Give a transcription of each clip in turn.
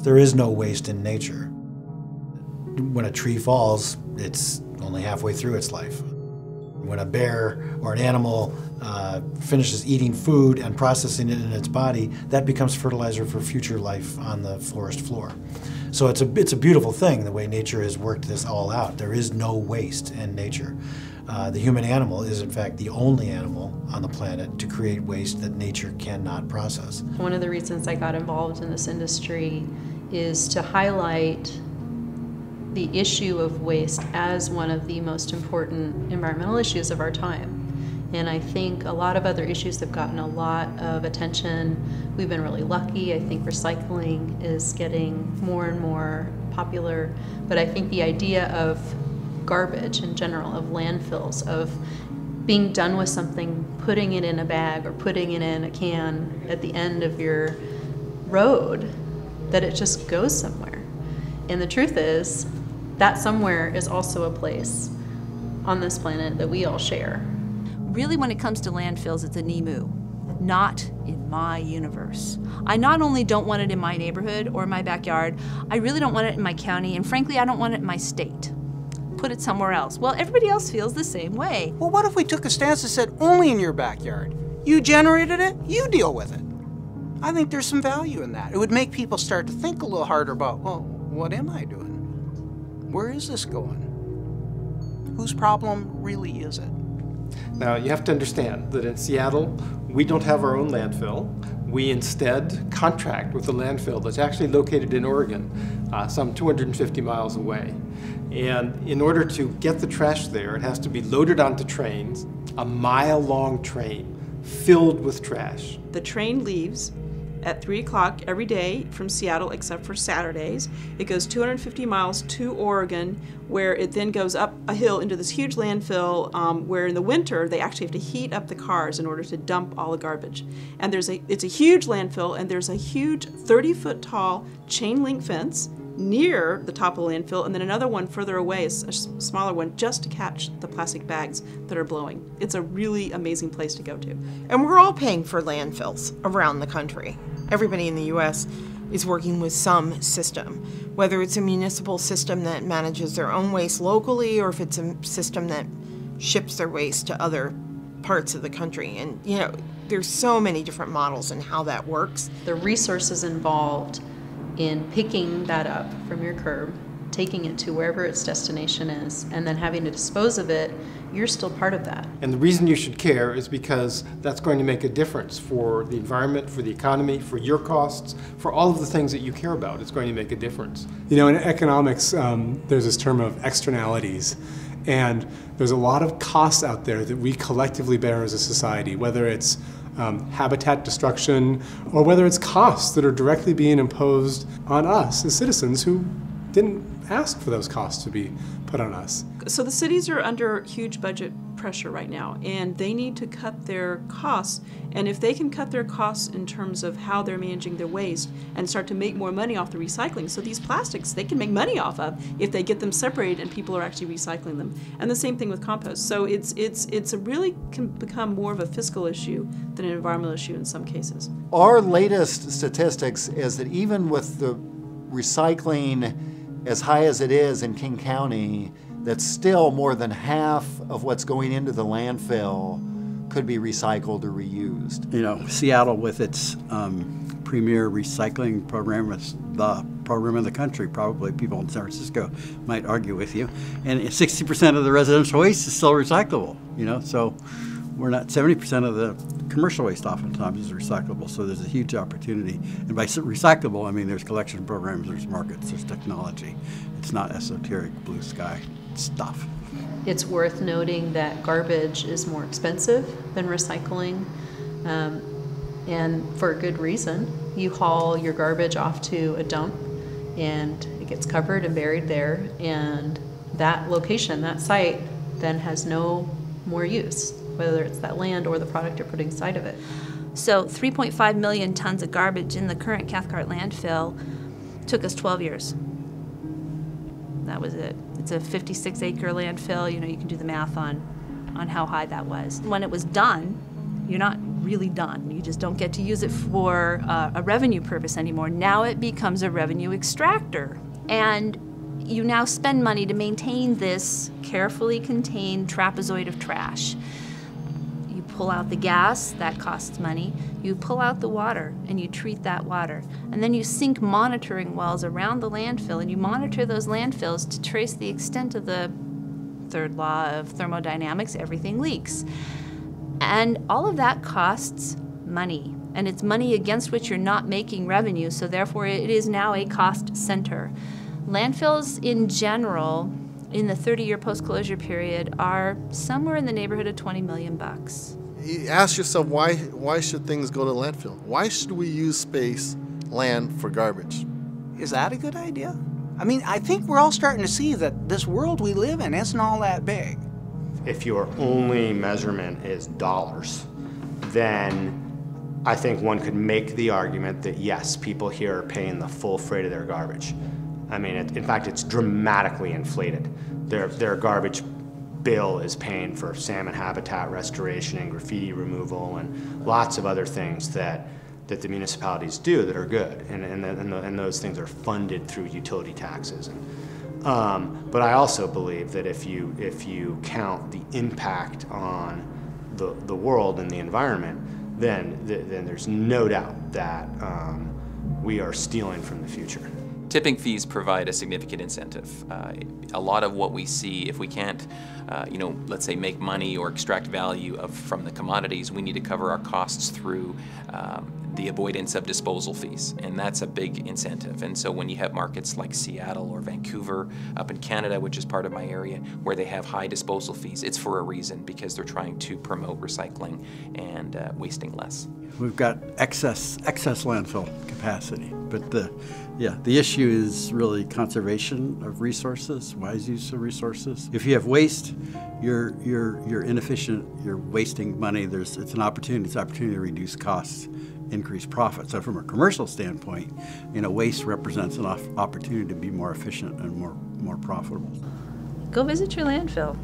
There is no waste in nature. When a tree falls, it's only halfway through its life. When a bear or an animal finishes eating food and processing it in its body, that becomes fertilizer for future life on the forest floor. So it's a beautiful thing, the way nature has worked this all out. There is no waste in nature. The human animal is, in fact, the only animal on the planet to create waste that nature cannot process. One of the reasons I got involved in this industry is to highlight the issue of waste as one of the most important environmental issues of our time. And I think a lot of other issues have gotten a lot of attention. We've been really lucky. I think recycling is getting more and more popular. But I think the idea of garbage in general, of landfills, of being done with something, putting it in a bag or putting it in a can at the end of your road, that it just goes somewhere. And the truth is, that somewhere is also a place on this planet that we all share. Really, when it comes to landfills, it's a NEMU, not in my universe. I not only don't want it in my neighborhood or my backyard, I really don't want it in my county, and frankly, I don't want it in my state. Put it somewhere else. Well, everybody else feels the same way. Well, what if we took a stance that said only in your backyard? You generated it, you deal with it. I think there's some value in that. It would make people start to think a little harder about, well, what am I doing? Where is this going? Whose problem really is it? Now, you have to understand that in Seattle, we don't have our own landfill. We instead contract with a landfill that's actually located in Oregon, some 250 miles away. And in order to get the trash there, it has to be loaded onto trains, a mile-long train filled with trash. The train leaves at 3 o'clock every day from Seattle except for Saturdays. It goes 250 miles to Oregon, where it then goes up a hill into this huge landfill where in the winter they actually have to heat up the cars in order to dump all the garbage. And it's a huge landfill, and there's a huge 30-foot tall chain link fence near the top of the landfill, and then another one further away, a smaller one, just to catch the plastic bags that are blowing. It's a really amazing place to go to. And we're all paying for landfills around the country. Everybody in the U.S. is working with some system, whether it's a municipal system that manages their own waste locally or if it's a system that ships their waste to other parts of the country. And, you know, there's so many different models in how that works. The resources involved in picking that up from your curb, taking it to wherever its destination is, and then having to dispose of it, you're still part of that. And the reason you should care is because that's going to make a difference for the environment, for the economy, for your costs, for all of the things that you care about. It's going to make a difference. You know, in economics, there's this term of externalities. And there's a lot of costs out there that we collectively bear as a society, whether it's habitat destruction, or whether it's costs that are directly being imposed on us as citizens who didn't ask for those costs to be put on us. So the cities are under huge budget pressure right now, and they need to cut their costs. And if they can cut their costs in terms of how they're managing their waste and start to make more money off the recycling, so these plastics they can make money off of if they get them separated and people are actually recycling them. And the same thing with compost. So it's a really can become more of a fiscal issue than an environmental issue in some cases. Our latest statistics is that even with the recycling as high as it is in King County, that still more than half of what's going into the landfill could be recycled or reused. You know, Seattle with its premier recycling program, it's the program in the country. Probably people in San Francisco might argue with you. And 60% of the residential waste is still recyclable, you know, so we're not 70% of the commercial waste oftentimes is recyclable, so there's a huge opportunity. And by recyclable, I mean there's collection programs, there's markets, there's technology. It's not esoteric blue sky stuff. It's worth noting that garbage is more expensive than recycling, and for a good reason. You haul your garbage off to a dump and it gets covered and buried there, and that location, that site, then has no more use, whether it's that land or the product you're putting inside of it. So 3.5 million tons of garbage in the current Cathcart landfill took us 12 years. That was it. It's a 56-acre landfill. You know, you can do the math on how high that was. When it was done, you're not really done. You just don't get to use it for a revenue purpose anymore. Now it becomes a revenue extractor. And you now spend money to maintain this carefully contained trapezoid of trash. You pull out the gas, that costs money. You pull out the water, and you treat that water. And then you sink monitoring wells around the landfill, and you monitor those landfills to trace the extent of the third law of thermodynamics: everything leaks. And all of that costs money. And it's money against which you're not making revenue, so therefore it is now a cost center. Landfills in general, in the 30-year post-closure period, are somewhere in the neighborhood of $20 million. You ask yourself, why should things go to landfill? Why should we use space, land for garbage? Is that a good idea? I mean, I think we're all starting to see that this world we live in isn't all that big. If your only measurement is dollars, then I think one could make the argument that yes, people here are paying the full freight of their garbage. I mean, in fact, it's dramatically inflated. Their garbage bill is paying for salmon habitat restoration and graffiti removal and lots of other things that the municipalities do that are good, and those things are funded through utility taxes. But I also believe that if you count the impact on the world and the environment, then there's no doubt that we are stealing from the future. Tipping fees provide a significant incentive. A lot of what we see, if we can't, let's say make money or extract value from the commodities, we need to cover our costs through the avoidance of disposal fees, and that's a big incentive. And so when you have markets like Seattle or Vancouver up in Canada, which is part of my area, where they have high disposal fees, it's for a reason, because they're trying to promote recycling and wasting less. We've got excess landfill capacity, but the issue is really conservation of resources, wise use of resources. If you have waste, you're inefficient, you're wasting money. It's an opportunity to reduce costs, increase profit. So from a commercial standpoint, waste represents an opportunity to be more efficient and more profitable. Go visit your landfill.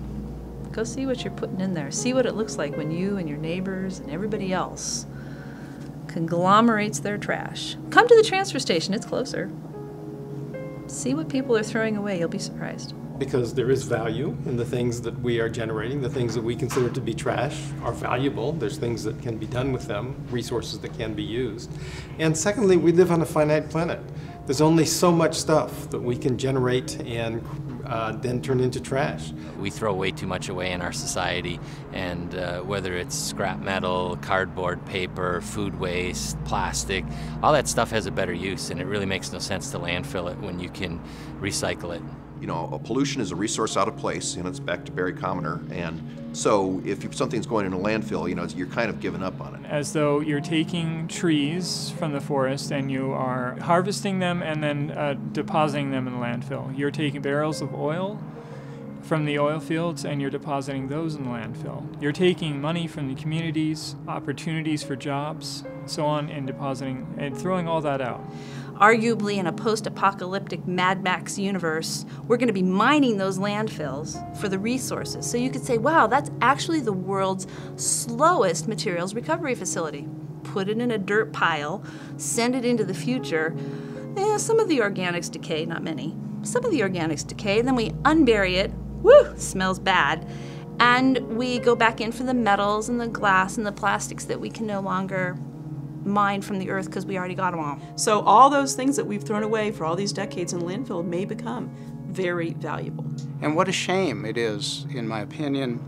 Go see what you're putting in there. See what it looks like when you and your neighbors and everybody else conglomerates their trash. Come to the transfer station, it's closer. See what people are throwing away, you'll be surprised. Because there is value in the things that we are generating. The things that we consider to be trash are valuable. There's things that can be done with them, resources that can be used. And secondly, we live on a finite planet. There's only so much stuff that we can generate and then turn into trash. We throw way too much away in our society, and whether it's scrap metal, cardboard, paper, food waste, plastic, all that stuff has a better use, and it really makes no sense to landfill it when you can recycle it. Pollution is a resource out of place, it's back to Barry Commoner, and so if something's going in a landfill, you're kind of giving up on it. As though you're taking trees from the forest and you are harvesting them and then depositing them in the landfill. You're taking barrels of oil from the oil fields and you're depositing those in the landfill. You're taking money from the communities, opportunities for jobs, so on, and depositing and throwing all that out. Arguably, in a post-apocalyptic Mad Max universe, we're going to be mining those landfills for the resources. So you could say, wow, that's actually the world's slowest materials recovery facility. Put it in a dirt pile, send it into the future. Some of the organics decay, not many. Some of the organics decay, then we unbury it. Woo, smells bad. And we go back in for the metals and the glass and the plastics that we can no longer mine from the earth because we already got them all. So all those things that we've thrown away for all these decades in landfill may become very valuable. And what a shame it is, in my opinion,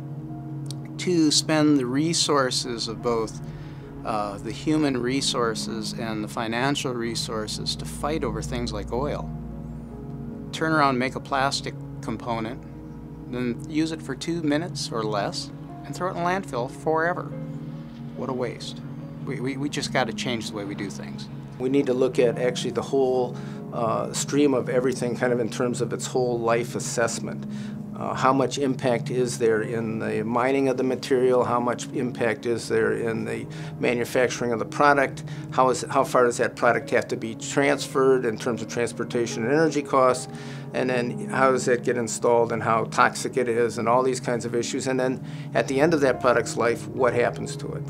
to spend the resources of both the human resources and the financial resources to fight over things like oil. Turn around, make a plastic component, then use it for 2 minutes or less, and throw it in a landfill forever. What a waste. We just got to change the way we do things. We need to look at actually the whole stream of everything kind of in terms of its whole life assessment. How much impact is there in the mining of the material? How much impact is there in the manufacturing of the product? How far does that product have to be transferred in terms of transportation and energy costs? And then how does that get installed and how toxic it is and all these kinds of issues. And then at the end of that product's life, what happens to it?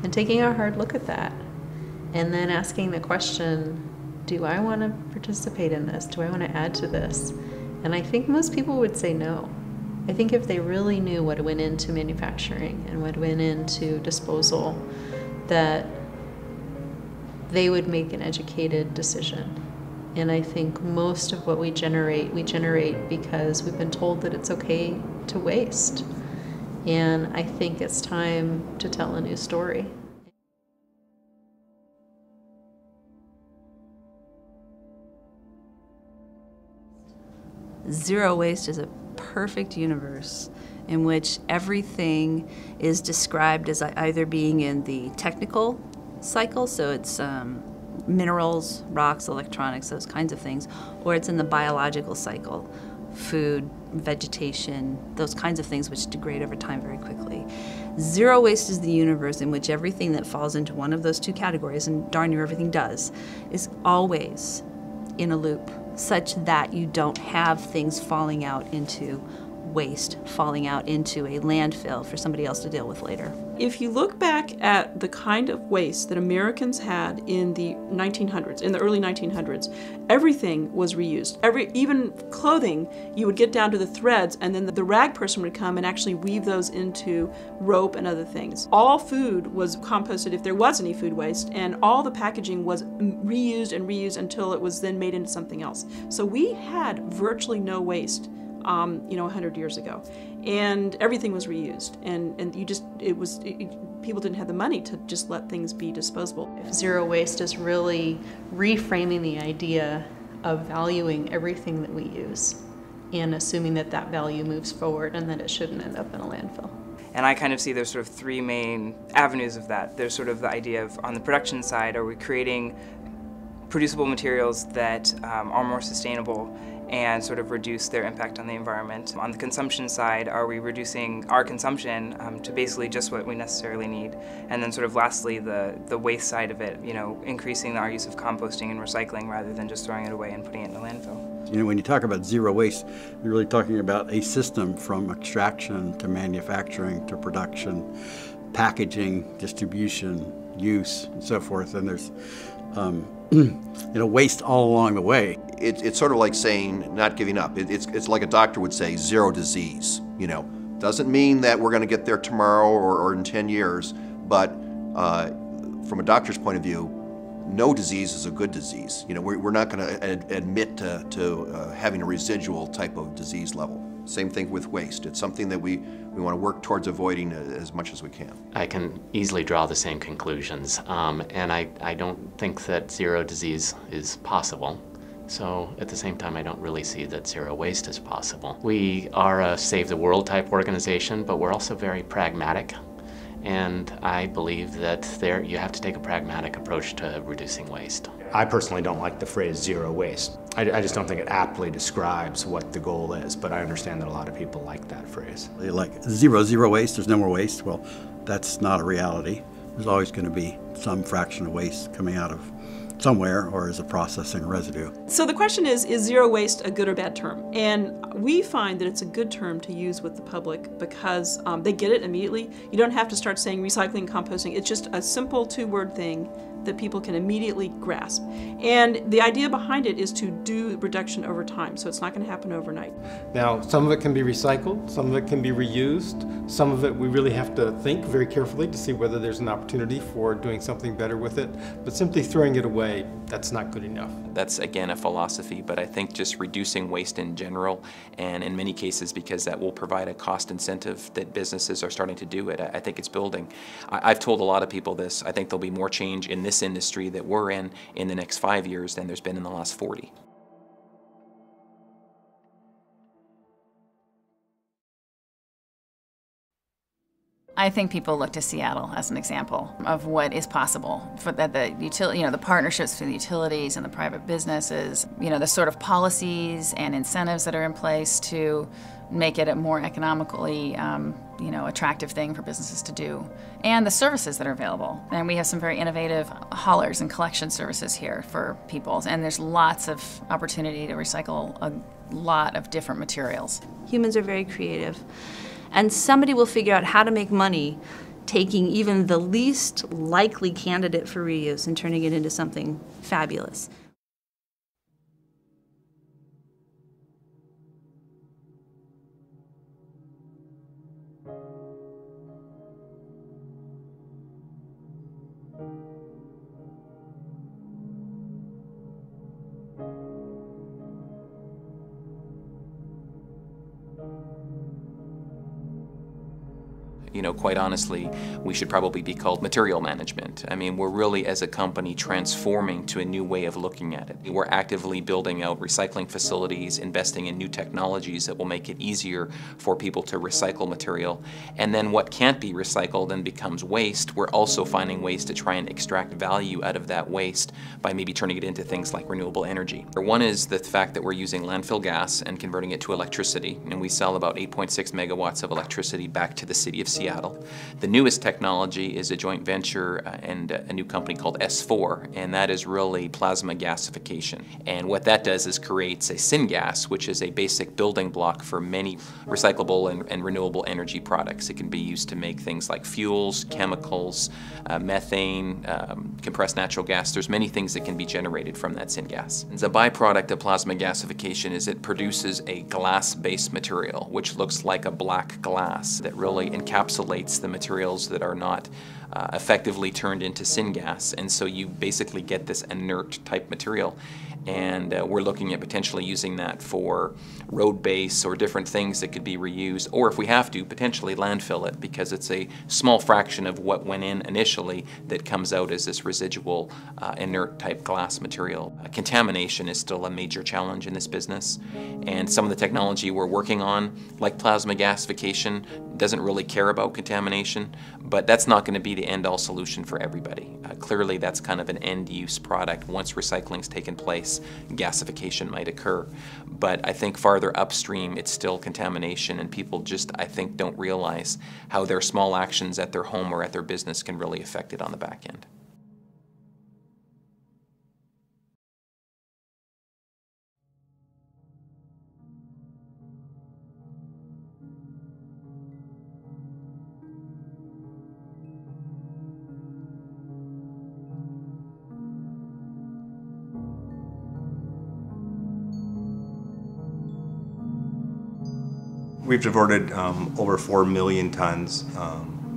and taking a hard look at that, and then asking the question, do I want to participate in this? Do I want to add to this? And I think most people would say no. I think if they really knew what went into manufacturing and what went into disposal, that they would make an educated decision. And I think most of what we generate because we've been told that it's okay to waste. And I think it's time to tell a new story. Zero waste is a perfect universe in which everything is described as either being in the technical cycle, so it's minerals, rocks, electronics, those kinds of things, or it's in the biological cycle, food, vegetation, those kinds of things which degrade over time very quickly. Zero waste is the universe in which everything that falls into one of those two categories, and darn near everything does, is always in a loop, such that you don't have things falling out into waste, falling out into a landfill for somebody else to deal with later. If you look back at the kind of waste that Americans had in the 1900s, in the early 1900s, everything was reused. Even clothing, you would get down to the threads, and then the rag person would come and actually weave those into rope and other things. All food was composted if there was any food waste, and all the packaging was reused and reused until it was then made into something else. So we had virtually no waste 100 years ago, and everything was reused, and people didn't have the money to just let things be disposable. Zero waste is really reframing the idea of valuing everything that we use and assuming that that value moves forward and that it shouldn't end up in a landfill. And I kind of see there's sort of three main avenues of that. There's sort of the idea of, on the production side, are we creating producible materials that are more sustainable and sort of reduce their impact on the environment. On the consumption side, are we reducing our consumption to basically just what we necessarily need? And then sort of lastly, the waste side of it, increasing our use of composting and recycling rather than just throwing it away and putting it in the landfill. When you talk about zero waste, you're really talking about a system from extraction to manufacturing to production, packaging, distribution, use, and so forth. And there's waste all along the way. It's sort of like saying not giving up. It's like a doctor would say, zero disease. Doesn't mean that we're going to get there tomorrow or in 10 years, but from a doctor's point of view, no disease is a good disease. We're not going to admit to having a residual type of disease level. Same thing with waste. It's something that we want to work towards avoiding as much as we can. I can easily draw the same conclusions, and I don't think that zero disease is possible. So at the same time, I don't really see that zero waste is possible. We are a save the world type organization, but we're also very pragmatic. And I believe that you have to take a pragmatic approach to reducing waste. I personally don't like the phrase zero waste. I just don't think it aptly describes what the goal is, but I understand that a lot of people like that phrase. Like zero waste, there's no more waste. Well, that's not a reality. There's always going to be some fraction of waste coming out of somewhere or as a processing residue. So the question is zero waste a good or bad term? And we find that it's a good term to use with the public because they get it immediately. You don't have to start saying recycling, composting. It's just a simple two-word thing that people can immediately grasp. And the idea behind it is to do reduction over time, so it's not going to happen overnight. Now, some of it can be recycled, some of it can be reused, some of it we really have to think very carefully to see whether there's an opportunity for doing something better with it, but simply throwing it away, that's not good enough. That's again a philosophy, but I think just reducing waste in general, and in many cases because that will provide a cost incentive that businesses are starting to do it, I think it's building. I've told a lot of people this, I think there'll be more change in this industry that we're in the next 5 years than there's been in the last 40. I think people look to Seattle as an example of what is possible for the utility, the partnerships between the utilities and the private businesses, the sort of policies and incentives that are in place to make it a more economically, attractive thing for businesses to do, and the services that are available. And we have some very innovative haulers and collection services here for people, and there's lots of opportunity to recycle a lot of different materials. Humans are very creative. And somebody will figure out how to make money taking even the least likely candidate for reuse and turning it into something fabulous. You know, quite honestly, we should probably be called material management. I mean, we're really, as a company, transforming to a new way of looking at it. We're actively building out recycling facilities, investing in new technologies that will make it easier for people to recycle material. And then what can't be recycled and becomes waste, we're also finding ways to try and extract value out of that waste by maybe turning it into things like renewable energy. One is the fact that we're using landfill gas and converting it to electricity, and we sell about 8.6 megawatts of electricity back to the city of Seattle. The newest technology is a joint venture and a new company called S4, and that is really plasma gasification. And what that does is creates a syngas, which is a basic building block for many recyclable and renewable energy products. It can be used to make things like fuels, chemicals, methane, compressed natural gas. There's many things that can be generated from that syngas. And the byproduct of plasma gasification is it produces a glass-based material, which looks like a black glass that really encapsulates the materials that are not effectively turned into syngas, and so you basically get this inert type material. And we're looking at potentially using that for road base or different things that could be reused, or if we have to, potentially landfill it, because it's a small fraction of what went in initially that comes out as this residual inert type glass material. Contamination is still a major challenge in this business, and some of the technology we're working on, like plasma gasification, doesn't really care about contamination, but that's not going to be the end-all solution for everybody. Clearly that's kind of an end-use product. Once recycling's taken place, gasification might occur. But I think farther upstream, it's still contamination, and people just, I think, don't realize how their small actions at their home or at their business can really affect it on the back end. We've diverted over 4 million tons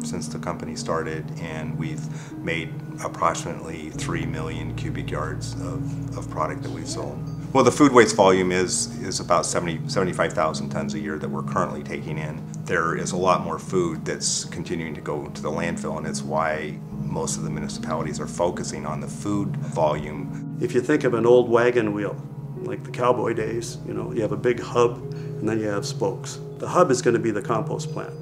since the company started, and we've made approximately 3 million cubic yards of product that we've sold. Well, the food waste volume is about 75,000 tons a year that we're currently taking in. There is a lot more food that's continuing to go to the landfill, and it's why most of the municipalities are focusing on the food volume. If you think of an old wagon wheel, like the cowboy days, you know, you have a big hub and then you have spokes. The hub is going to be the compost plant,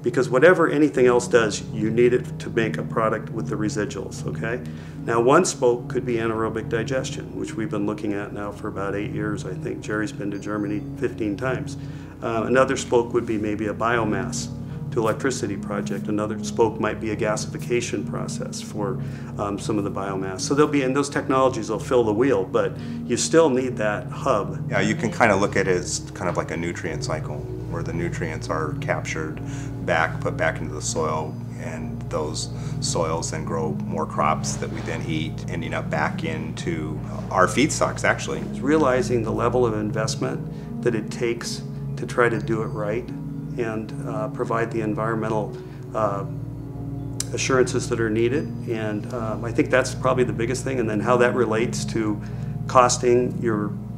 because whatever anything else does, you need it to make a product with the residuals, okay? Now, one spoke could be anaerobic digestion, which we've been looking at now for about 8 years, I think. Jerry's been to Germany 15 times. Another spoke would be maybe a biomass to electricity project. Another spoke might be a gasification process for some of the biomass. So they'll be, and those technologies will fill the wheel, but you still need that hub. Yeah, you can kind of look at it as kind of like a nutrient cycle, where the nutrients are captured back, put back into the soil, and those soils then grow more crops that we then eat, ending up back into our feedstocks, actually. It's realizing the level of investment that it takes to try to do it right and provide the environmental assurances that are needed. And I think that's probably the biggest thing, and then how that relates to costing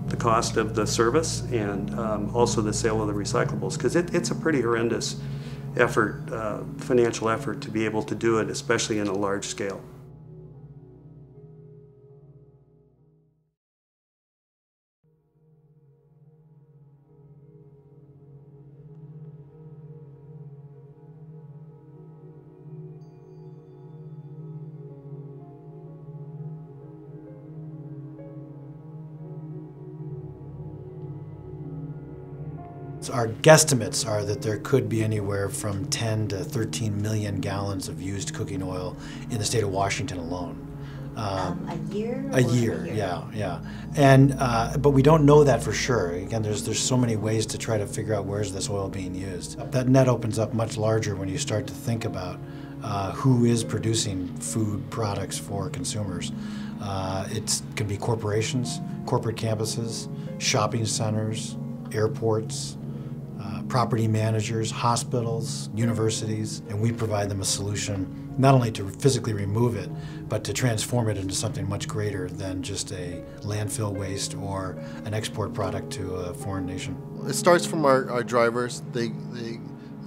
the cost of the service and also the sale of the recyclables, because it's a pretty horrendous effort, financial effort, to be able to do it, especially in a large scale. Our guesstimates are that there could be anywhere from 10 to 13 million gallons of used cooking oil in the state of Washington alone. A year? A year, yeah. And but we don't know that for sure. Again, there's so many ways to try to figure out where's this oil being used. That net opens up much larger when you start to think about who is producing food products for consumers. It can be corporations, corporate campuses, shopping centers, airports, property managers, hospitals, universities, and we provide them a solution not only to physically remove it, but to transform it into something much greater than just a landfill waste or an export product to a foreign nation. It starts from our drivers. They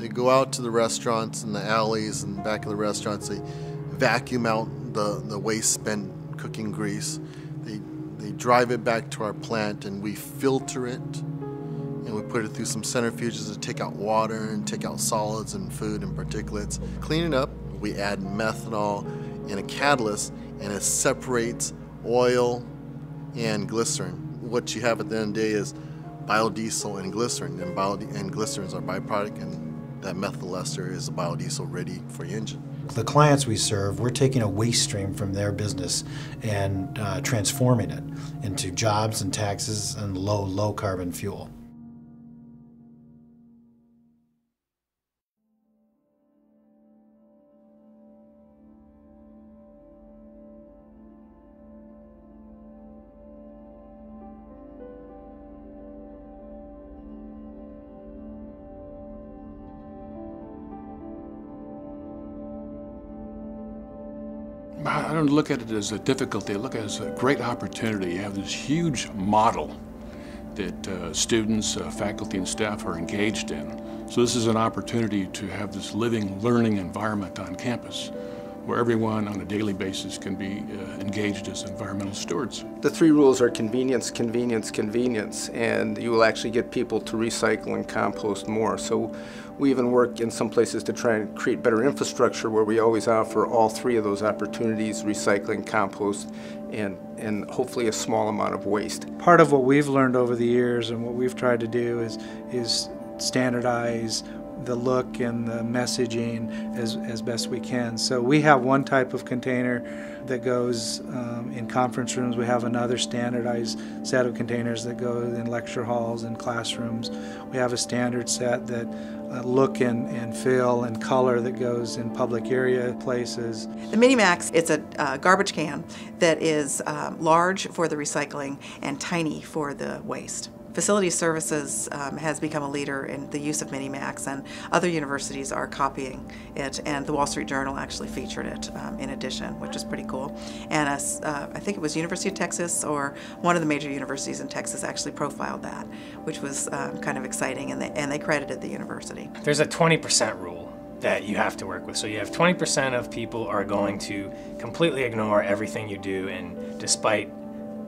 go out to the restaurants and the alleys and back of the restaurants. They vacuum out the waste spent cooking grease. They drive it back to our plant and we filter it. And we put it through some centrifuges to take out water and take out solids and food and particulates. Clean it up, we add methanol and a catalyst, and it separates oil and glycerin. What you have at the end of the day is biodiesel and glycerin, and glycerin is our byproduct, and that methyl ester is a biodiesel ready for your engine. The clients we serve, we're taking a waste stream from their business and transforming it into jobs and taxes and low carbon fuel. I don't look at it as a difficulty, I look at it as a great opportunity. You have this huge model that students, faculty, and staff are engaged in. So this is an opportunity to have this living, learning environment on campus where everyone on a daily basis can be engaged as environmental stewards. The three rules are convenience, convenience, convenience, and you will actually get people to recycle and compost more. So we even work in some places to try and create better infrastructure where we always offer all three of those opportunities: recycling, compost, and hopefully a small amount of waste. Part of what we've learned over the years and what we've tried to do is standardize the look and the messaging as best we can. So we have one type of container that goes in conference rooms. We have another standardized set of containers that go in lecture halls and classrooms. We have a standard set that look and feel and color that goes in public area places. The Minimax, it's a garbage can that is large for the recycling and tiny for the waste. Facility Services has become a leader in the use of Minimax, and other universities are copying it, and the Wall Street Journal actually featured it in addition, which is pretty cool. And I think it was University of Texas, or one of the major universities in Texas actually profiled that, which was kind of exciting, and they credited the university. There's a 20% rule that you have to work with. So you have 20% of people are going to completely ignore everything you do, and despite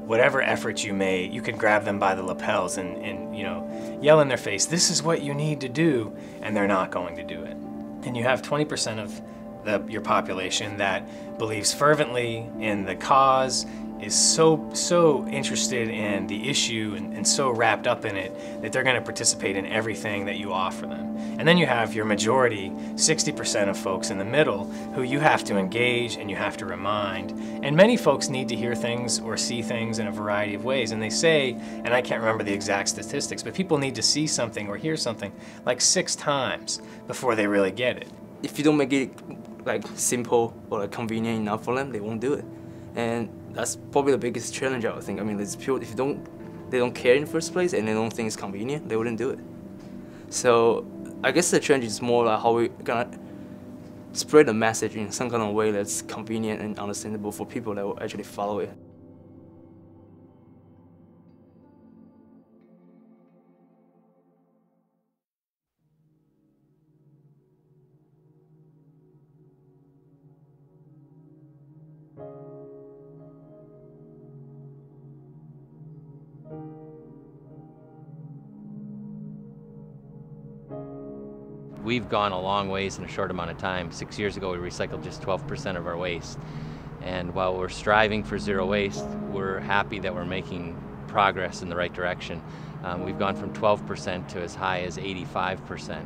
whatever efforts you made, you could grab them by the lapels and you know, yell in their face, this is what you need to do, and they're not going to do it. And you have 20% of your population that believes fervently in the cause, is so interested in the issue and so wrapped up in it that they're going to participate in everything that you offer them. And then you have your majority, 60% of folks in the middle, who you have to engage and you have to remind. And many folks need to hear things or see things in a variety of ways. And they say, and I can't remember the exact statistics, but people need to see something or hear something like 6 times before they really get it. If you don't make it like simple or like convenient enough for them, they won't do it. And that's probably the biggest challenge, I would think. I mean, it's pure, if they don't care in the first place and they don't think it's convenient, they wouldn't do it. So I guess the challenge is more like how we're gonna spread the message in some kind of way that's convenient and understandable for people that will actually follow it. We've gone a long ways in a short amount of time. 6 years ago, we recycled just 12% of our waste. And while we're striving for zero waste, we're happy that we're making progress in the right direction. We've gone from 12% to as high as 85%.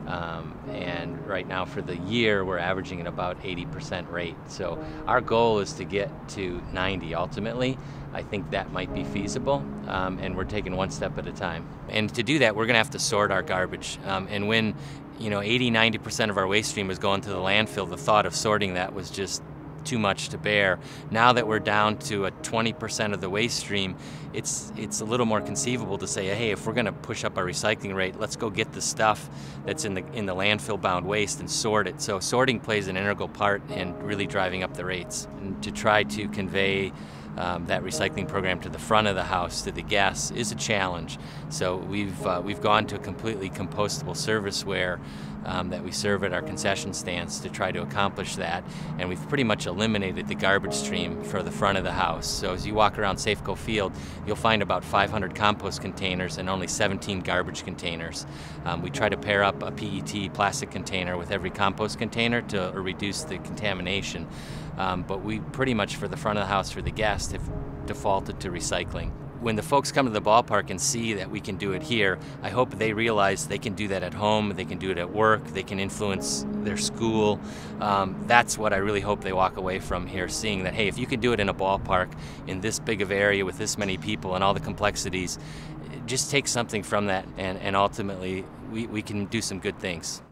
And right now for the year, we're averaging at about 80% rate. So our goal is to get to 90 ultimately. I think that might be feasible, and we're taking one step at a time. And to do that, we're going to have to sort our garbage. And when 80–90% of our waste stream was going to the landfill, the thought of sorting that was just too much to bear. Now that we're down to a 20% of the waste stream, it's a little more conceivable to say, hey, if we're going to push up our recycling rate, let's go get the stuff that's in the landfill-bound waste and sort it. So sorting plays an integral part in really driving up the rates. And to try to convey that recycling program to the front of the house, to the guests, is a challenge. So we've gone to a completely compostable serviceware that we serve at our concession stands to try to accomplish that, and we've pretty much eliminated the garbage stream for the front of the house. So as you walk around Safeco Field, you'll find about 500 compost containers and only 17 garbage containers. We try to pair up a PET plastic container with every compost container to reduce the contamination. But we pretty much, for the front of the house, for the guests, have defaulted to recycling. When the folks come to the ballpark and see that we can do it here, I hope they realize they can do that at home, they can do it at work, they can influence their school. That's what I really hope they walk away from here, seeing that, hey, if you can do it in a ballpark in this big of area with this many people and all the complexities, just take something from that, and ultimately we can do some good things.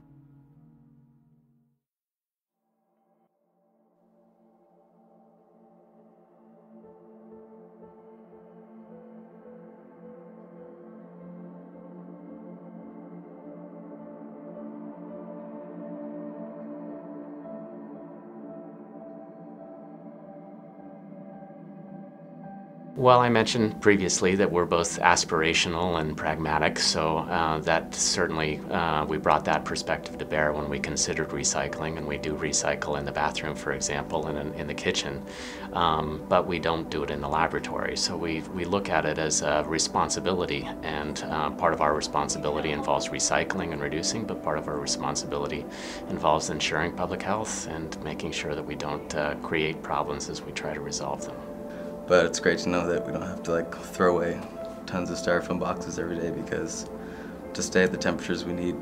Well, I mentioned previously that we're both aspirational and pragmatic, so that certainly we brought that perspective to bear when we considered recycling, and we do recycle in the bathroom, for example, and in the kitchen, but we don't do it in the laboratory. So we look at it as a responsibility, and part of our responsibility involves recycling and reducing, but part of our responsibility involves ensuring public health and making sure that we don't create problems as we try to resolve them. But it's great to know that we don't have to throw away tons of styrofoam boxes every day, because to stay at the temperatures we need,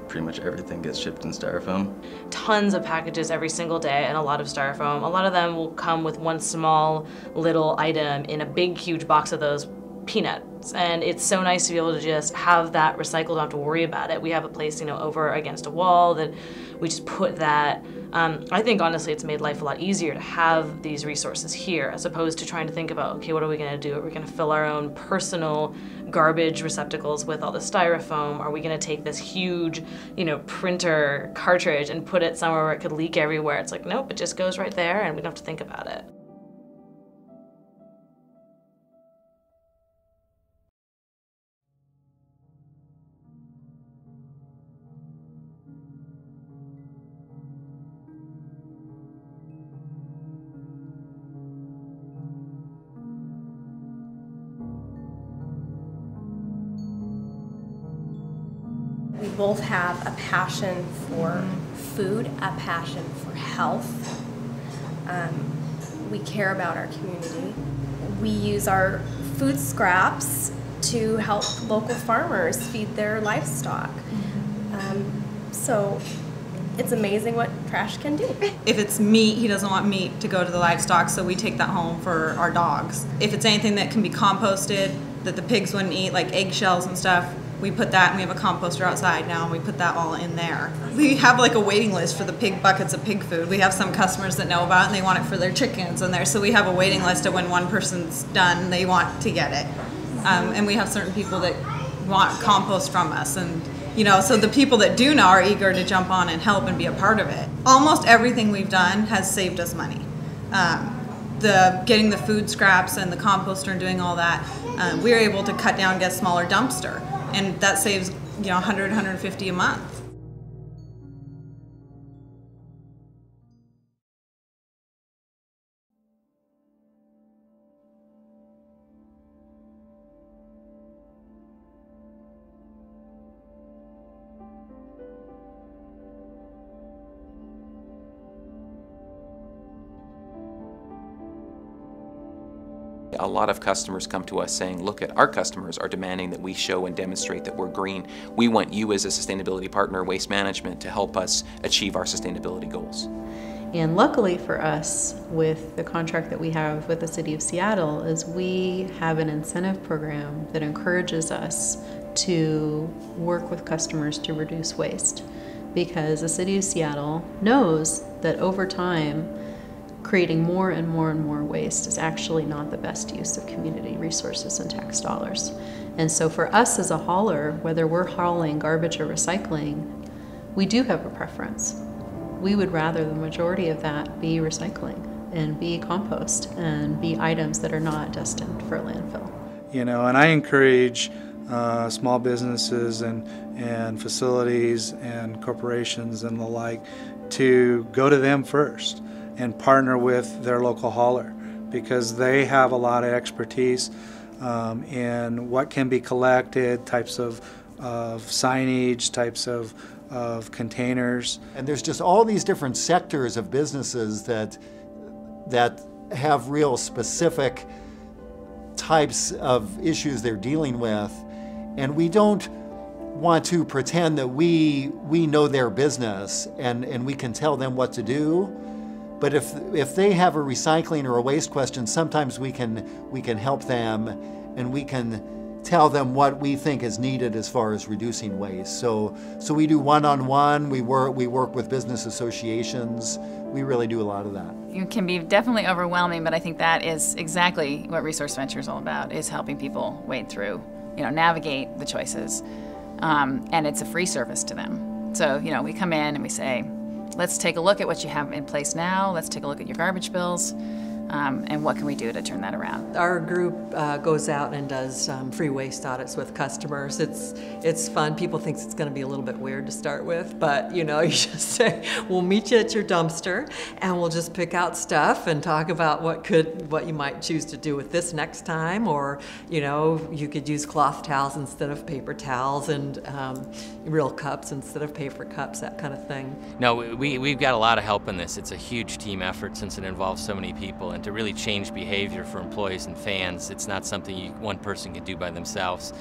pretty much everything gets shipped in styrofoam. Tons of packages every single day and a lot of styrofoam. A lot of them will come with one small little item in a big huge box of those peanuts, and it's so nice to be able to just have that recycled, don't have to worry about it. We have a place, over against a wall that we just put that. I think honestly it's made life a lot easier to have these resources here, as opposed to trying to think about, okay, what are we going to do? Are we going to fill our own personal garbage receptacles with all the styrofoam? Are we going to take this huge, printer cartridge and put it somewhere where it could leak everywhere? It's like, nope, it just goes right there and we don't have to think about it. We both have a passion for food, a passion for health. We care about our community. We use our food scraps to help local farmers feed their livestock. So it's amazing what trash can do. If it's meat, he doesn't want meat to go to the livestock, so we take that home for our dogs. If it's anything that can be composted, that the pigs wouldn't eat, like eggshells and stuff, we put that, and we have a composter outside now, and we put that all in there. We have a waiting list for the pig buckets of pig food. We have some customers that know about it, and they want it for their chickens in there, so we have a waiting list of when one person's done, they want to get it. And we have certain people that want compost from us, and so the people that do know are eager to jump on and help and be a part of it. Almost everything we've done has saved us money. Getting the food scraps and the composter and doing all that, we were able to cut down and get a smaller dumpster. And that saves, $100, $150 a month. a lot of customers come to us saying, look, our customers are demanding that we show and demonstrate that we're green. We want you as a sustainability partner, Waste Management, to help us achieve our sustainability goals. And luckily for us, with the contract that we have with the City of Seattle, is we have an incentive program that encourages us to work with customers to reduce waste. Because the City of Seattle knows that over time, creating more and more and more waste is actually not the best use of community resources and tax dollars. And so for us as a hauler, whether we're hauling garbage or recycling, we do have a preference. We would rather the majority of that be recycling and be compost and be items that are not destined for landfill. You know, and I encourage small businesses and facilities and corporations and the like to go to them first and partner with their local hauler, because they have a lot of expertise in what can be collected, types of signage, types of containers. And there's just all these different sectors of businesses that have real specific types of issues they're dealing with, and we don't want to pretend that we know their business and we can tell them what to do. But if they have a recycling or a waste question, sometimes we can help them, and we can tell them what we think is needed as far as reducing waste. So we do one-on-one, we work with business associations, we really do a lot of that. It can be definitely overwhelming, but I think that is exactly what Resource Venture is all about, is helping people wade through, navigate the choices. And it's a free service to them. So, we come in and we say, let's take a look at what you have in place now, let's take a look at your garbage bills, and what can we do to turn that around? Our group goes out and does free waste audits with customers. It's fun. People think it's going to be a little bit weird to start with, but you just say, we'll meet you at your dumpster and we'll just pick out stuff and talk about what you might choose to do with this next time, or you could use cloth towels instead of paper towels, and real cups instead of paper cups, that kind of thing. No, we've got a lot of help in this. It's a huge team effort since it involves so many people. And to really change behavior for employees and fans, it's not something one person can do by themselves.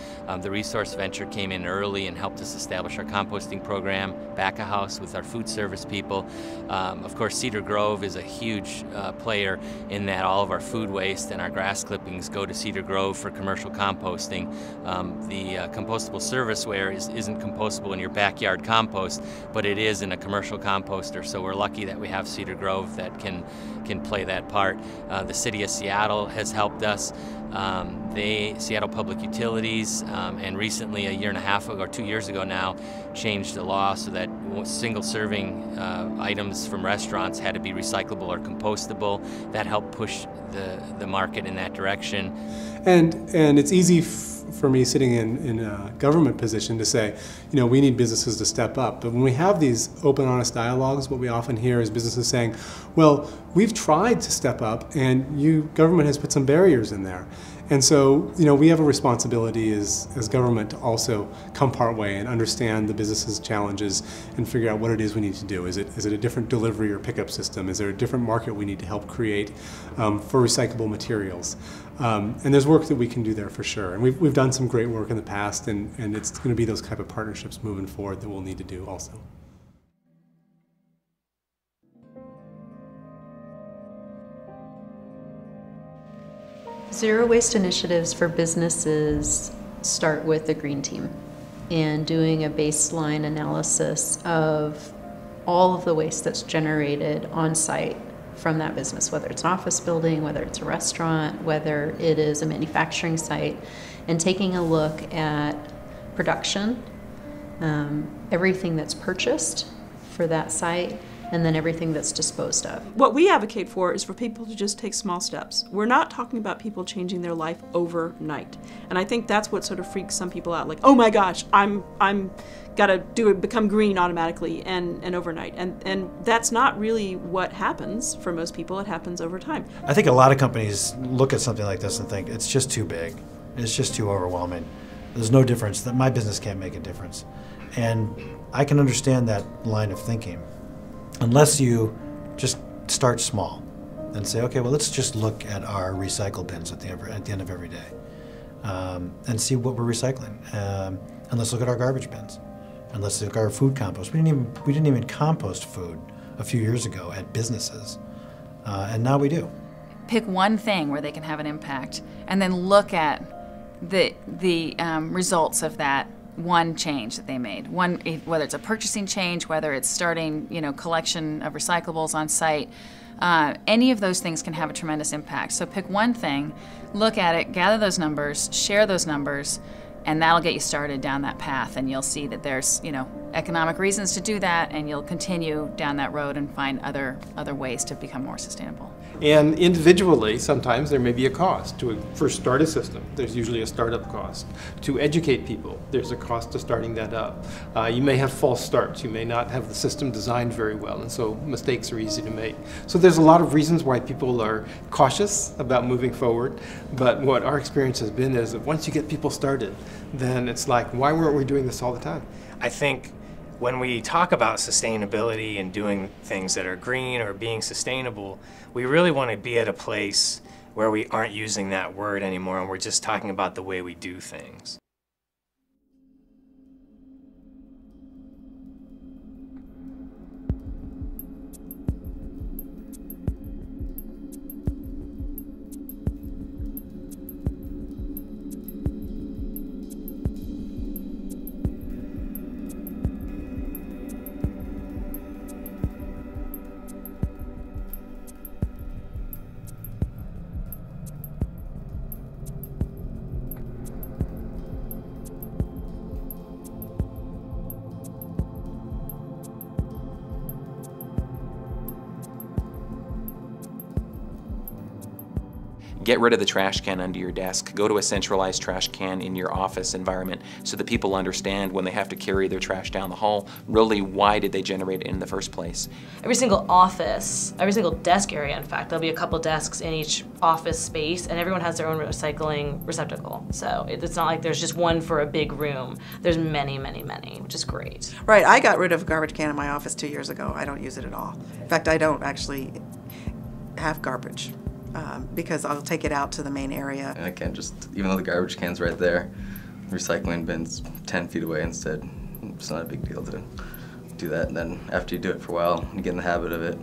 The Resource Venture came in early and helped us establish our composting program, back of house with our food service people. Of course, Cedar Grove is a huge player in that all of our food waste and our grass clippings go to Cedar Grove for commercial composting. The compostable serviceware isn't compostable in your backyard compost, but it is in a commercial composter, so we're lucky that we have Cedar Grove that can play that part. The City of Seattle has helped us. Seattle Public Utilities, and recently, a year and a half ago, or 2 years ago now, changed the law so that single-serving items from restaurants had to be recyclable or compostable. That helped push the market in that direction. And it's easy for me sitting in a government position to say, we need businesses to step up. But when we have these open, honest dialogues, what we often hear is businesses saying, well, we've tried to step up and government has put some barriers in there. And so, we have a responsibility as government to also come part way and understand the business's challenges and figure out what it is we need to do. Is it a different delivery or pickup system? Is there a different market we need to help create for recyclable materials? And there's work that we can do there for sure. And we've done some great work in the past, and it's going to be those type of partnerships moving forward that we'll need to do also. Zero waste initiatives for businesses start with a green team and doing a baseline analysis of all of the waste that's generated on site from that business, whether it's an office building, whether it's a restaurant, whether it is a manufacturing site, and taking a look at production, everything that's purchased for that site, and then everything that's disposed of. What we advocate for is for people to just take small steps. We're not talking about people changing their life overnight. And I think that's what sort of freaks some people out, like, oh my gosh, I'm gotta become green automatically and overnight. And that's not really what happens for most people. It happens over time. I think a lot of companies look at something like this and think it's just too big. It's just too overwhelming. There's no difference, that my business can't make a difference. And I can understand that line of thinking, unless you just start small. and say, okay, well, let's just look at our recycle bins at the end of every day and see what we're recycling. And let's look at our garbage bins. And let's look at our food compost. We didn't even compost food a few years ago at businesses, and now we do. Pick one thing where they can have an impact, and then look at the results of that one change that they made. Whether it's a purchasing change, whether it's starting, collection of recyclables on site. Any of those things can have a tremendous impact. So pick one thing, look at it, gather those numbers, share those numbers, and that'll get you started down that path. And you'll see that there's, economic reasons to do that, and you'll continue down that road and find other ways to become more sustainable. And individually, sometimes there may be a cost to first start a system. There's usually a startup cost. To educate people, there's a cost to starting that up. You may have false starts. You may not have the system designed very well, and so mistakes are easy to make. So there's a lot of reasons why people are cautious about moving forward, but what our experience has been is that once you get people started, then it's like, why weren't we doing this all the time? I think when we talk about sustainability and doing things that are green or being sustainable, we really want to be at a place where we aren't using that word anymore and we're just talking about the way we do things. Get rid of the trash can under your desk. Go to a centralized trash can in your office environment so that people understand when they have to carry their trash down the hall, really why did they generate it in the first place. Every single office, every single desk area, in fact, there'll be a couple desks in each office space, and everyone has their own recycling receptacle. So it's not like there's just one for a big room. There's many, many, many, which is great. Right, I got rid of a garbage can in my office 2 years ago. I don't use it at all. In fact, I don't actually have garbage. Because I'll take it out to the main area. And I can't just, even though the garbage can's right there, recycling bin's 10 feet away instead. It's not a big deal to do that. And then after you do it for a while, you get in the habit of it.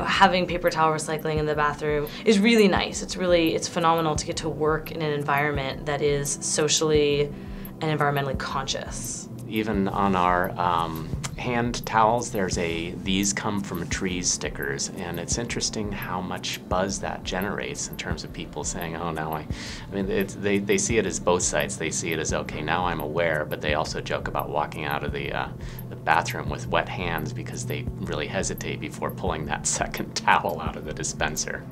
Having paper towel recycling in the bathroom is really nice. It's phenomenal to get to work in an environment that is socially and environmentally conscious. Even on our hand towels, there's these come from trees stickers, and it's interesting how much buzz that generates in terms of people saying, oh, now they see it as both sides. They see it as, okay, now I'm aware, but they also joke about walking out of the bathroom with wet hands because they really hesitate before pulling that second towel out of the dispenser.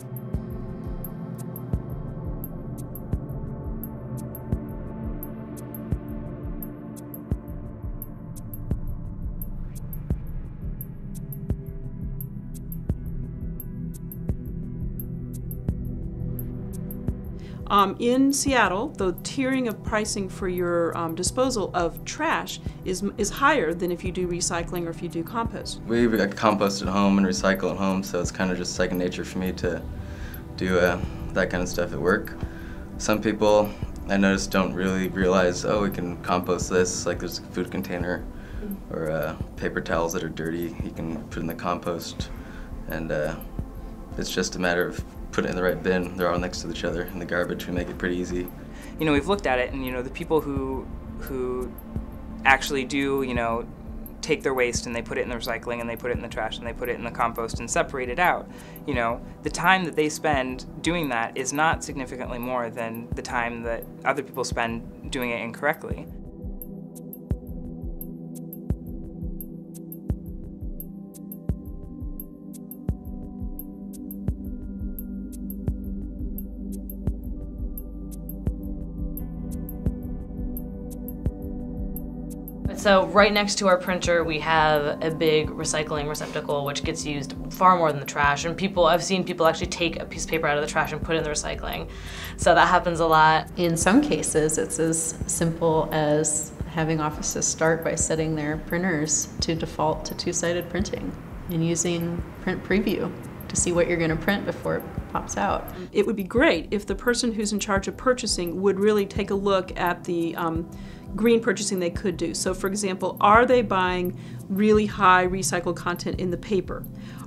In Seattle, the tiering of pricing for your disposal of trash is higher than if you do recycling or if you do compost. We compost at home and recycle at home, so it's kind of just second nature for me to do that kind of stuff at work. Some people I noticed don't really realize, oh, we can compost this, like there's a food container or paper towels that are dirty, you can put in the compost, and it's just a matter of put it in the right bin. They're all next to each other in the garbage. We make it pretty easy. We've looked at it, and the people who actually do, take their waste and they put it in the recycling and they put it in the trash and they put it in the compost and separate it out, the time that they spend doing that is not significantly more than the time that other people spend doing it incorrectly. It's So right next to our printer, we have a big recycling receptacle, which gets used far more than the trash. And I've seen people actually take a piece of paper out of the trash and put it in the recycling. So that happens a lot. In some cases, it's as simple as having offices start by setting their printers to default to two-sided printing and using print preview to see what you're going to print before it pops out. It would be great if the person who's in charge of purchasing would really take a look at the green purchasing they could do. So for example, are they buying really high recycled content in the paper?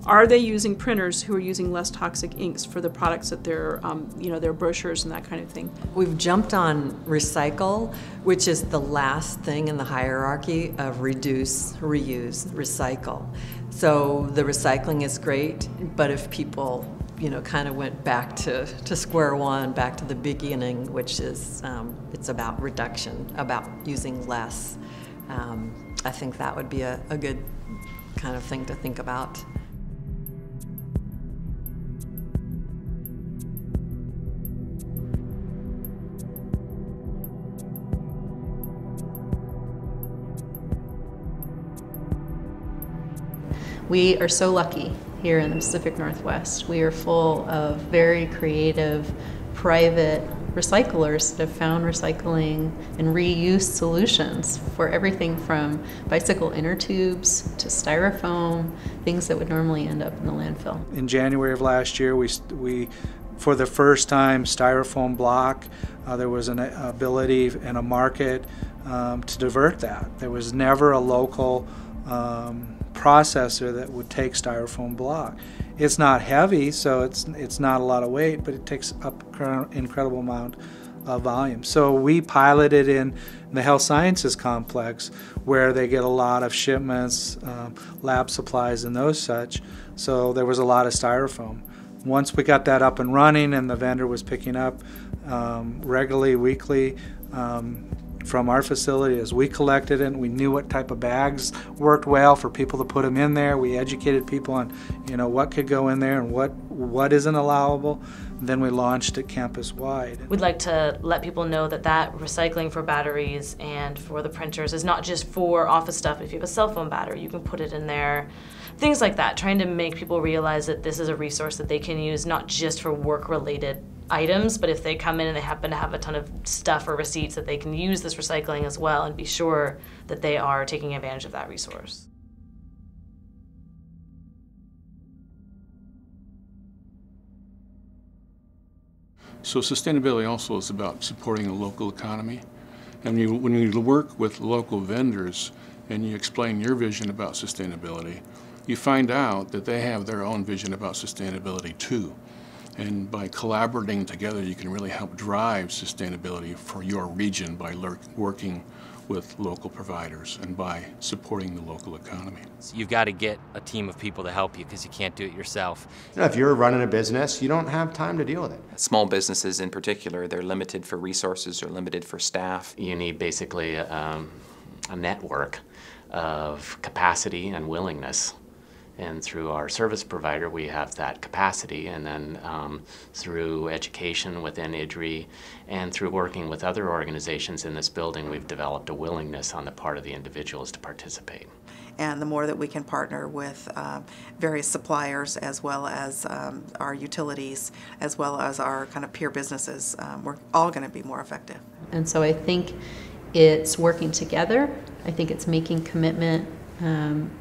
Are they using printers who are using less toxic inks for the products that they're, their brochures and that kind of thing? We've jumped on recycle, which is the last thing in the hierarchy of reduce, reuse, recycle. So the recycling is great, but if people kind of went back to square one, back to the beginning, which is, it's about reduction, about using less. I think that would be a good kind of thing to think about. We are so lucky here in the Pacific Northwest. We are full of very creative, private recyclers that have found recycling and reuse solutions for everything from bicycle inner tubes to styrofoam, things that would normally end up in the landfill. In January of last year, we for the first time, styrofoam block, there was an ability and a market to divert that. There was never a local processor that would take styrofoam block. It's not heavy, so it's not a lot of weight, but it takes up an incredible amount of volume. So we piloted in the health sciences complex where they get a lot of shipments, lab supplies and those such, so there was a lot of styrofoam. Once we got that up and running and the vendor was picking up regularly, weekly, from our facility, as we collected it, we knew what type of bags worked well for people to put them in there. We educated people on, what could go in there and what isn't allowable. And then we launched it campus-wide. We'd like to let people know that recycling for batteries and for the printers is not just for office stuff. If you have a cell phone battery, you can put it in there. Things like that, trying to make people realize that this is a resource that they can use not just for work-related items, but if they come in and they happen to have a ton of stuff or receipts, that they can use this recycling as well and be sure that they are taking advantage of that resource. So sustainability also is about supporting the local economy. And when you work with local vendors and you explain your vision about sustainability, you find out that they have their own vision about sustainability too. And by collaborating together, you can really help drive sustainability for your region by working with local providers and by supporting the local economy. You've got to get a team of people to help you because you can't do it yourself. If you're running a business, you don't have time to deal with it. Small businesses in particular, they're limited for resources or limited for staff. You need basically a network of capacity and willingness. And through our service provider, we have that capacity. And then through education within IDRI and through working with other organizations in this building, we've developed a willingness on the part of the individuals to participate. And the more that we can partner with various suppliers as well as our utilities, as well as our kind of peer businesses, we're all going to be more effective. And so I think it's working together. I think it's making commitment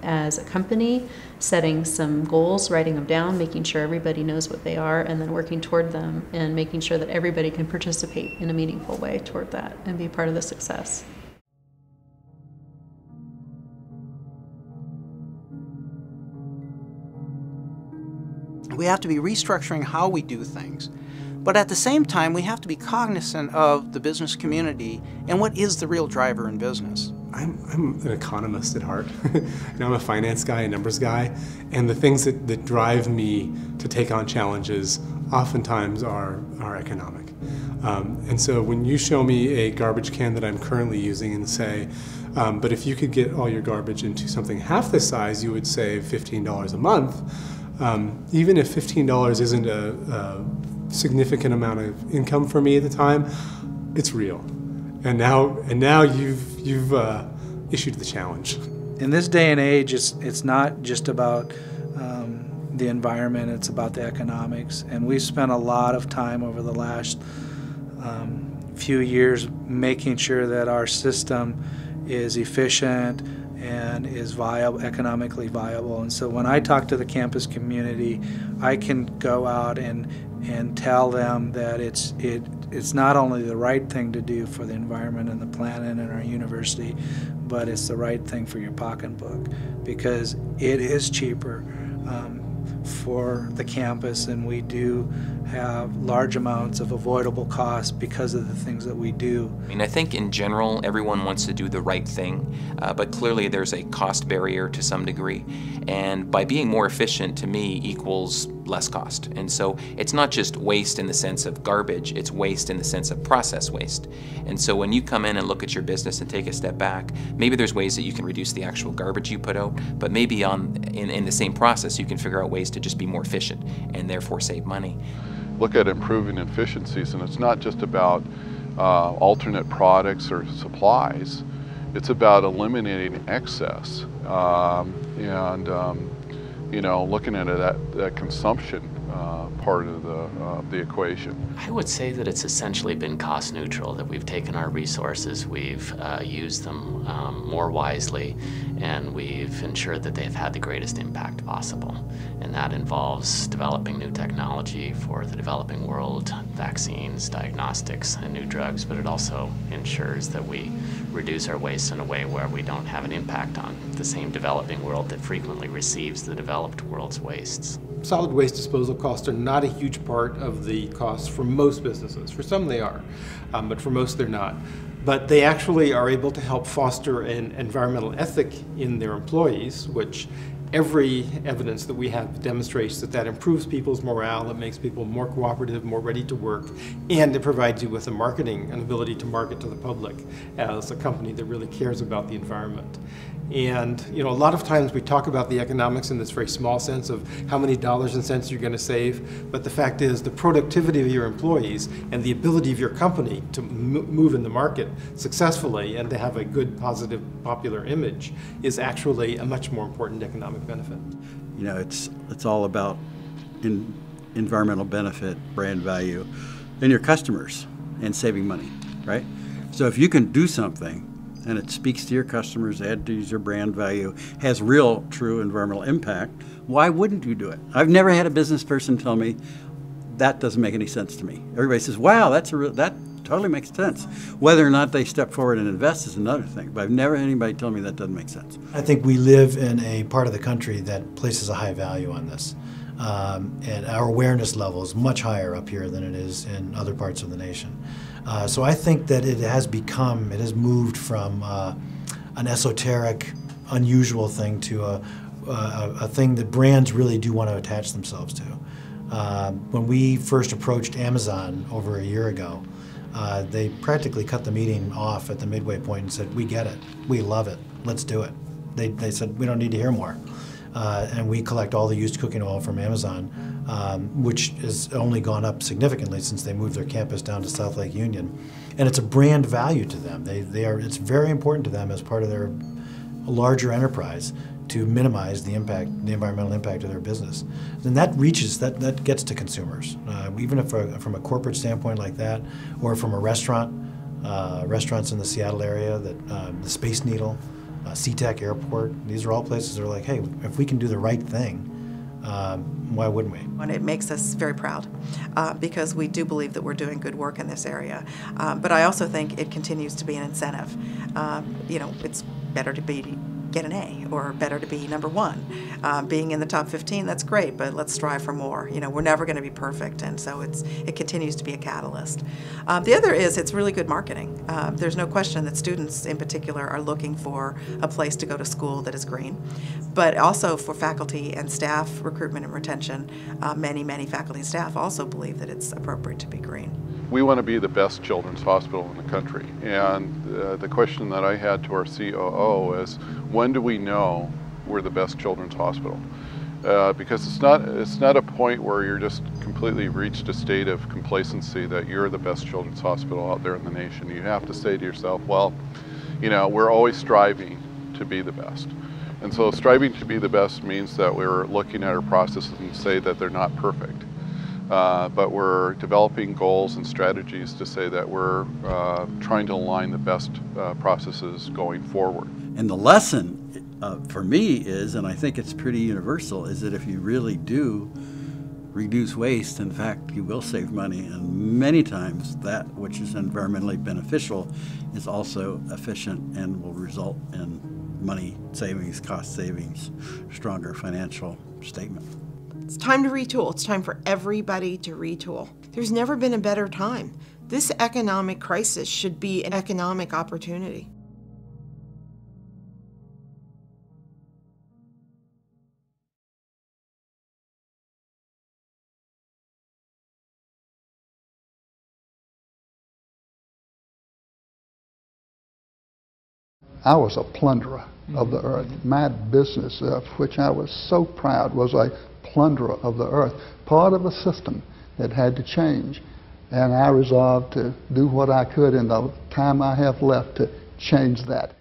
as a company, setting some goals, writing them down, making sure everybody knows what they are, and then working toward them and making sure that everybody can participate in a meaningful way toward that and be part of the success. We have to be restructuring how we do things. But at the same time, we have to be cognizant of the business community and what is the real driver in business. I'm an economist at heart. I'm a finance guy, a numbers guy, and the things that drive me to take on challenges oftentimes are economic. And so when you show me a garbage can that I'm currently using and say, but if you could get all your garbage into something half this size, you would save $15 a month. Even if $15 isn't a significant amount of income for me at the time, it's real. And now you've issue to the challenge. In this day and age, it's not just about the environment, it's about the economics. And we've spent a lot of time over the last few years making sure that our system is efficient and is viable, economically viable. And so when I talk to the campus community, I can go out and tell them that it's not only the right thing to do for the environment and the planet and our university, but it's the right thing for your pocketbook, because it is cheaper for the campus, and we do have large amounts of avoidable costs because of the things that we do. I mean, I think in general everyone wants to do the right thing, but clearly there's a cost barrier to some degree, and by being more efficient to me equals less cost. And so it's not just waste in the sense of garbage, it's waste in the sense of process waste. And so when you come in and look at your business and take a step back, maybe there's ways that you can reduce the actual garbage you put out, but maybe in the same process you can figure out ways to just be more efficient and therefore save money. Look at improving efficiencies, and it's not just about alternate products or supplies. It's about eliminating excess you know, looking at that consumption part of the equation. I would say that it's essentially been cost neutral, that we've taken our resources, we've used them more wisely, and we've ensured that they've had the greatest impact possible. And that involves developing new technology for the developing world, vaccines, diagnostics, and new drugs, but it also ensures that we reduce our waste in a way where we don't have an impact on the same developing world that frequently receives the developed world's wastes. Solid waste disposal costs are not a huge part of the costs for most businesses. For some they are, but for most they're not. But they actually are able to help foster an environmental ethic in their employees, which every evidence that we have demonstrates that improves people's morale, it makes people more cooperative, more ready to work, and it provides you with an ability to market to the public as a company that really cares about the environment. And you know, a lot of times we talk about the economics in this very small sense of how many dollars and cents you're going to save, but the fact is the productivity of your employees and the ability of your company to move in the market successfully and to have a good, positive, popular image is actually a much more important economic benefit. You know, it's all about environmental benefit, brand value, and your customers, and saving money, right? So if you can do something and it speaks to your customers, adds your brand value, has real, true environmental impact, why wouldn't you do it? I've never had a business person tell me, that doesn't make any sense to me. Everybody says, wow, that totally makes sense. Whether or not they step forward and invest is another thing, but I've never had anybody tell me that doesn't make sense. I think we live in a part of the country that places a high value on this. And our awareness level is much higher up here than it is in other parts of the nation. So I think that it has moved from an esoteric, unusual thing to a thing that brands really do want to attach themselves to. When we first approached Amazon over a year ago, they practically cut the meeting off at the midway point and said, we get it, we love it, let's do it. They said, we don't need to hear more. And we collect all the used cooking oil from Amazon, which has only gone up significantly since they moved their campus down to South Lake Union. And it's a brand value to them. It's very important to them as part of their larger enterprise to minimize the environmental impact of their business. And that gets to consumers. Even if from a corporate standpoint like that, or from a restaurants in the Seattle area, the Space Needle, SeaTac Airport, these are all places that are like, hey, if we can do the right thing, why wouldn't we? And it makes us very proud because we do believe that we're doing good work in this area. But I also think it continues to be an incentive. You know, it's better to get an A or better to be number one. Being in the top 15, that's great, but let's strive for more. You know, we're never going to be perfect, and so it continues to be a catalyst. The other is it's really good marketing. There's no question that students in particular are looking for a place to go to school that is green, but also for faculty and staff recruitment and retention. Many faculty and staff also believe that it's appropriate to be green. We want to be the best children's hospital in the country, and the question that I had to our COO is, when do we know we're the best children's hospital? Because it's not a point where you're just completely reached a state of complacency that you're the best children's hospital out there in the nation. You have to say to yourself, well, You know, we're always striving to be the best. And so striving to be the best means that we're looking at our processes and say that they're not perfect. But we're developing goals and strategies to say that we're trying to align the best processes going forward. And the lesson for me is, and I think it's pretty universal, is that if you really do reduce waste, in fact, you will save money. And many times that which is environmentally beneficial is also efficient and will result in money savings, cost savings, stronger financial statement. It's time to retool. It's time for everybody to retool. There's never been a better time. This economic crisis should be an economic opportunity. I was a plunderer of the earth. My business, of which I was so proud, was a plunderer of the earth, part of a system that had to change. And I resolved to do what I could in the time I have left to change that.